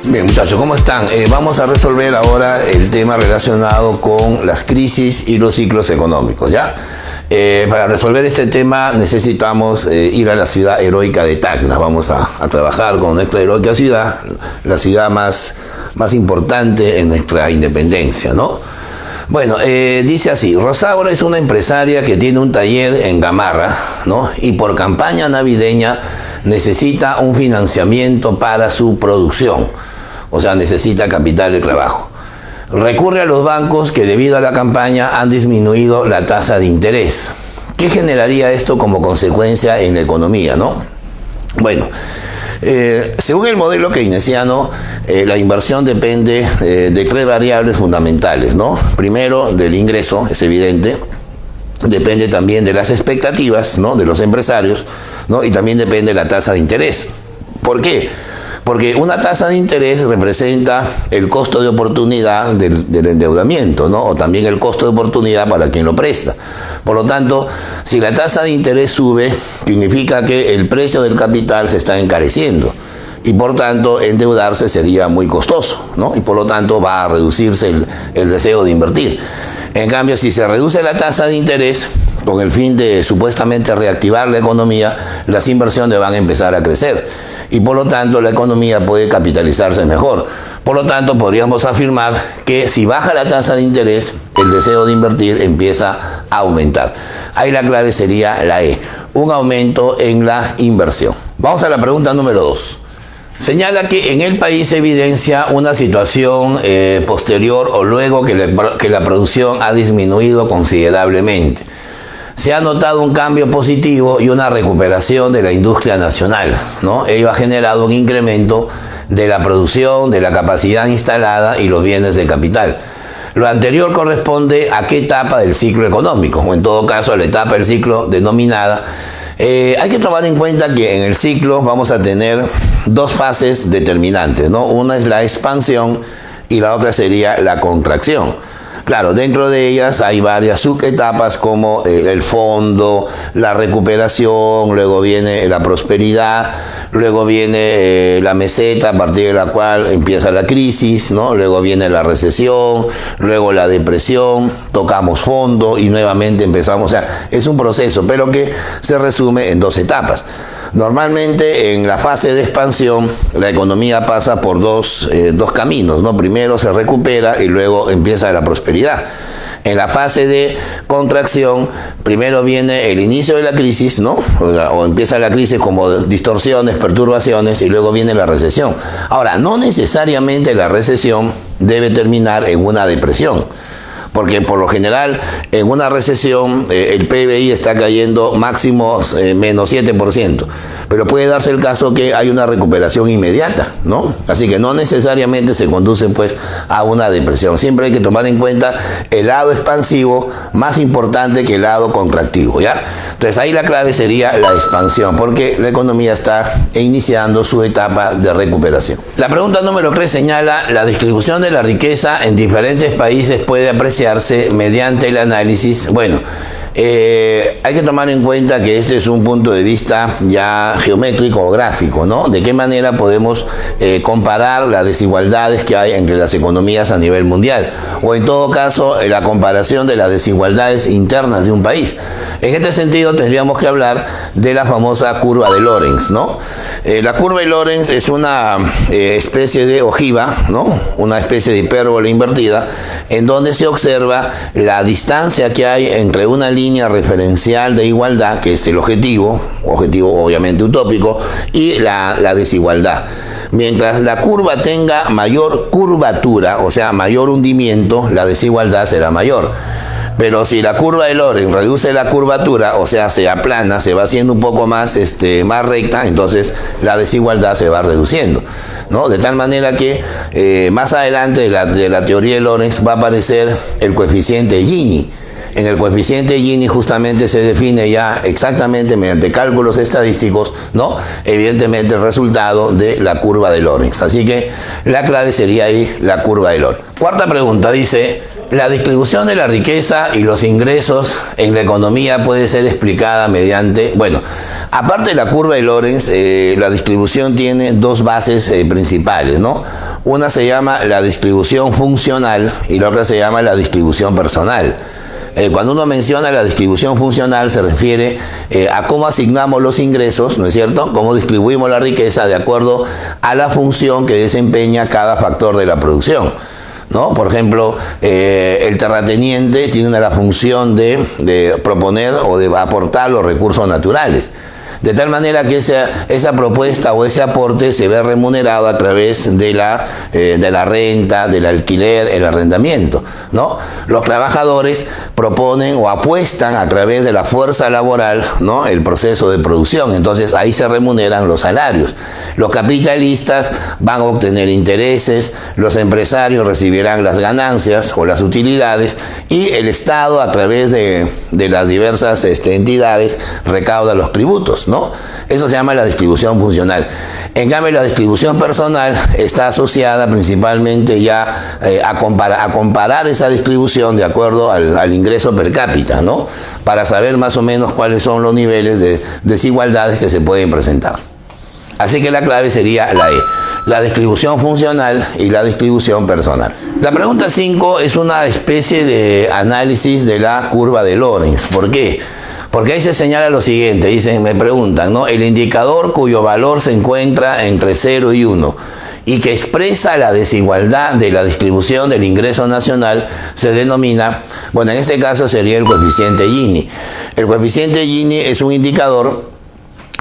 Bien, muchachos, ¿cómo están? Vamos a resolver ahora el tema relacionado con las crisis y los ciclos económicos, ¿ya? Para resolver este tema necesitamos ir a la ciudad heroica de Tacna. Vamos a trabajar con nuestra heroica ciudad, la ciudad más importante en nuestra independencia, ¿no? Bueno, dice así: Rosaura es una empresaria que tiene un taller en Gamarra, ¿no? Y por campaña navideña necesita un financiamiento para su producción, o sea, necesita capital de trabajo. Recurre a los bancos que debido a la campaña han disminuido la tasa de interés. ¿Qué generaría esto como consecuencia en la economía, no? Bueno, según el modelo keynesiano, la inversión depende de tres variables fundamentales, ¿no? Primero, del ingreso, es evidente. Depende también de las expectativas, ¿no?, de los empresarios, ¿no? Y también depende de la tasa de interés. ¿Por qué? Porque una tasa de interés representa el costo de oportunidad del endeudamiento, ¿no? O también el costo de oportunidad para quien lo presta. Por lo tanto, si la tasa de interés sube, significa que el precio del capital se está encareciendo. Y por tanto, endeudarse sería muy costoso, ¿no? Y por lo tanto va a reducirse el deseo de invertir. En cambio, si se reduce la tasa de interés, con el fin de supuestamente reactivar la economía, las inversiones van a empezar a crecer. Y por lo tanto, la economía puede capitalizarse mejor. Por lo tanto, podríamos afirmar que si baja la tasa de interés, el deseo de invertir empieza a aumentar. Ahí la clave sería la E, un aumento en la inversión. Vamos a la pregunta número 2. Señala que en el país se evidencia una situación posterior o luego que la producción ha disminuido considerablemente. Se ha notado un cambio positivo y una recuperación de la industria nacional, ¿no? Ello ha generado un incremento de la producción, de la capacidad instalada y los bienes de capital. Lo anterior corresponde a qué etapa del ciclo económico, o en todo caso a la etapa del ciclo denominada. Hay que tomar en cuenta que en el ciclo vamos a tener dos fases determinantes, ¿no? Una es la expansión y la otra sería la contracción. Claro, dentro de ellas hay varias subetapas como el fondo, la recuperación, luego viene la prosperidad, luego viene la meseta, a partir de la cual empieza la crisis, ¿no? Luego viene la recesión, luego la depresión, tocamos fondo y nuevamente empezamos. O sea, es un proceso, pero que se resume en dos etapas. Normalmente en la fase de expansión la economía pasa por dos caminos, ¿no? Primero se recupera y luego empieza la prosperidad. En la fase de contracción, primero viene el inicio de la crisis, ¿no? O empieza la crisis como distorsiones, perturbaciones, y luego viene la recesión. Ahora, no necesariamente la recesión debe terminar en una depresión, porque por lo general en una recesión el PBI está cayendo máximo menos 7%, pero puede darse el caso que hay una recuperación inmediata, ¿no? Así que no necesariamente se conduce pues a una depresión. Siempre hay que tomar en cuenta el lado expansivo más importante que el lado contractivo, ¿ya? Entonces ahí la clave sería la expansión, porque la economía está iniciando su etapa de recuperación. La pregunta número 3 señala: la distribución de la riqueza en diferentes países puede apreciarse mediante el análisis. Bueno, hay que tomar en cuenta que este es un punto de vista ya geométrico o gráfico, ¿no? De qué manera podemos comparar las desigualdades que hay entre las economías a nivel mundial, o en todo caso la comparación de las desigualdades internas de un país. En este sentido tendríamos que hablar de la famosa curva de Lorenz, ¿no? La curva de Lorenz es una especie de ojiva, ¿no? Una especie de hipérbole invertida, en donde se observa la distancia que hay entre una línea referencial de igualdad, que es el objetivo obviamente utópico, y la desigualdad. Mientras la curva tenga mayor curvatura, o sea, mayor hundimiento, la desigualdad será mayor. Pero si la curva de Lorenz reduce la curvatura, o sea, se aplana, se va haciendo un poco más recta, entonces la desigualdad se va reduciendo, ¿no? De tal manera que más adelante de la teoría de Lorenz va a aparecer el coeficiente Gini. En el coeficiente Gini justamente se define ya exactamente mediante cálculos estadísticos, ¿no? Evidentemente el resultado de la curva de Lorenz. Así que la clave sería ahí la curva de Lorenz. Cuarta pregunta dice: la distribución de la riqueza y los ingresos en la economía puede ser explicada mediante, bueno, aparte de la curva de Lorenz, la distribución tiene dos bases principales, ¿no? Una se llama la distribución funcional y la otra se llama la distribución personal. Cuando uno menciona la distribución funcional se refiere a cómo asignamos los ingresos, ¿no es cierto? Cómo distribuimos la riqueza de acuerdo a la función que desempeña cada factor de la producción, ¿no? Por ejemplo, el terrateniente tiene la función de proponer o de aportar los recursos naturales. De tal manera que esa propuesta o ese aporte se ve remunerado a través de la renta, del alquiler, el arrendamiento, ¿no? Los trabajadores proponen o apuestan a través de la fuerza laboral, ¿no?, el proceso de producción. Entonces ahí se remuneran los salarios. Los capitalistas van a obtener intereses, los empresarios recibirán las ganancias o las utilidades y el Estado a través de las diversas entidades recauda los tributos, ¿no? Eso se llama la distribución funcional. En cambio, la distribución personal está asociada principalmente ya a comparar esa distribución de acuerdo al ingreso per cápita, ¿no? Para saber más o menos cuáles son los niveles de desigualdades que se pueden presentar. Así que la clave sería la E, la distribución funcional y la distribución personal. La pregunta 5 es una especie de análisis de la curva de Lorenz. ¿Por qué? Porque ahí se señala lo siguiente, me preguntan, ¿no? El indicador cuyo valor se encuentra entre 0 y 1 y que expresa la desigualdad de la distribución del ingreso nacional se denomina, bueno, en este caso sería el coeficiente Gini. El coeficiente Gini es un indicador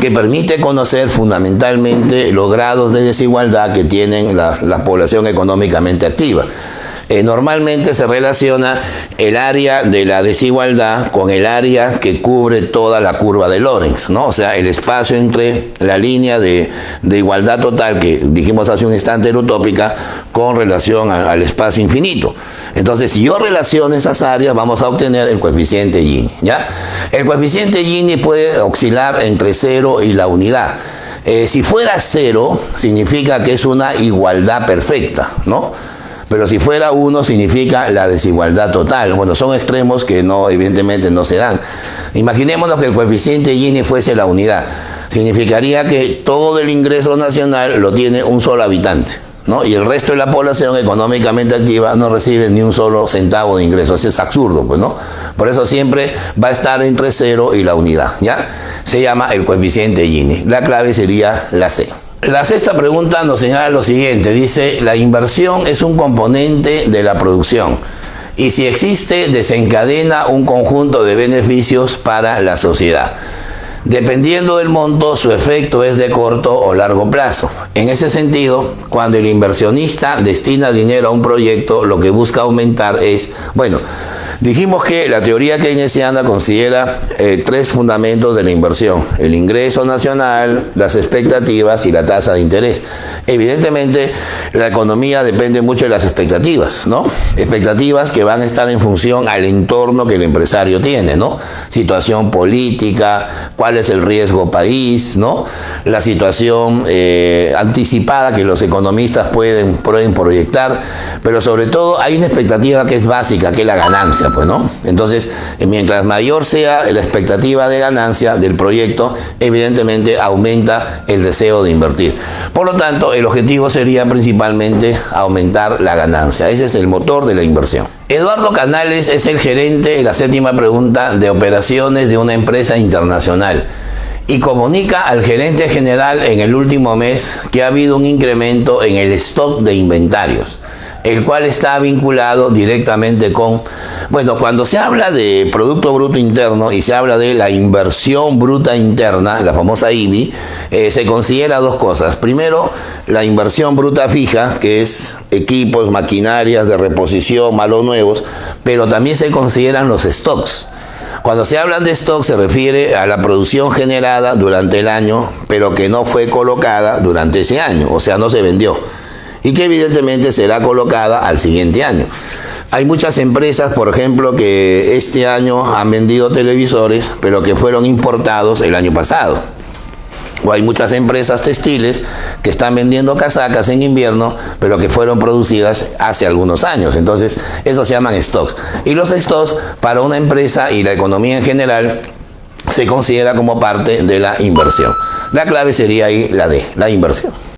que permite conocer fundamentalmente los grados de desigualdad que tienen la población económicamente activa. Normalmente se relaciona el área de la desigualdad con el área que cubre toda la curva de Lorenz, ¿no? O sea, el espacio entre la línea de igualdad total que dijimos hace un instante era utópica con relación al espacio infinito. Entonces, si yo relaciono esas áreas, vamos a obtener el coeficiente Gini, ¿ya? El coeficiente Gini puede oscilar entre 0 y la unidad. Si fuera 0, significa que es una igualdad perfecta, ¿no? Pero si fuera 1 significa la desigualdad total. Bueno, son extremos que evidentemente no se dan. Imaginémonos que el coeficiente Gini fuese la unidad. Significaría que todo el ingreso nacional lo tiene un solo habitante, ¿no? Y el resto de la población económicamente activa no recibe ni un solo centavo de ingreso. Eso es absurdo, pues, ¿no? Por eso siempre va a estar entre 0 y la unidad, ¿ya? Se llama el coeficiente Gini. La clave sería la C. La sexta pregunta nos señala lo siguiente, dice, la inversión es un componente de la producción y si existe desencadena un conjunto de beneficios para la sociedad. Dependiendo del monto, su efecto es de corto o largo plazo. En ese sentido, cuando el inversionista destina dinero a un proyecto, lo que busca aumentar es, bueno, dijimos que la teoría keynesiana considera 3 fundamentos de la inversión: el ingreso nacional, las expectativas y la tasa de interés. Evidentemente, la economía depende mucho de las expectativas, ¿no? Expectativas que van a estar en función al entorno que el empresario tiene, ¿no? Situación política, cuál es el riesgo país, ¿no? La situación anticipada que los economistas pueden proyectar, pero sobre todo hay una expectativa que es básica, que es la ganancia, pues, ¿no? Entonces, mientras mayor sea la expectativa de ganancia del proyecto, evidentemente aumenta el deseo de invertir. Por lo tanto, el objetivo sería principalmente aumentar la ganancia. Ese es el motor de la inversión. Eduardo Canales es el gerente, en la 7ª pregunta, de operaciones de una empresa internacional y comunica al gerente general en el último mes que ha habido un incremento en el stock de inventarios, el cual está vinculado directamente con, bueno, cuando se habla de Producto Bruto Interno y se habla de la inversión bruta interna, la famosa IBI, se considera 2 cosas. Primero, la inversión bruta fija, que es equipos, maquinarias de reposición, malos nuevos, pero también se consideran los stocks. Cuando se habla de stock se refiere a la producción generada durante el año, pero que no fue colocada durante ese año, o sea, no se vendió, y que evidentemente será colocada al siguiente año. Hay muchas empresas, por ejemplo, que este año han vendido televisores, pero que fueron importados el año pasado. O hay muchas empresas textiles que están vendiendo casacas en invierno, pero que fueron producidas hace algunos años. Entonces, eso se llaman stocks. Y los stocks, para una empresa y la economía en general, se considera como parte de la inversión. La clave sería ahí la D, la inversión.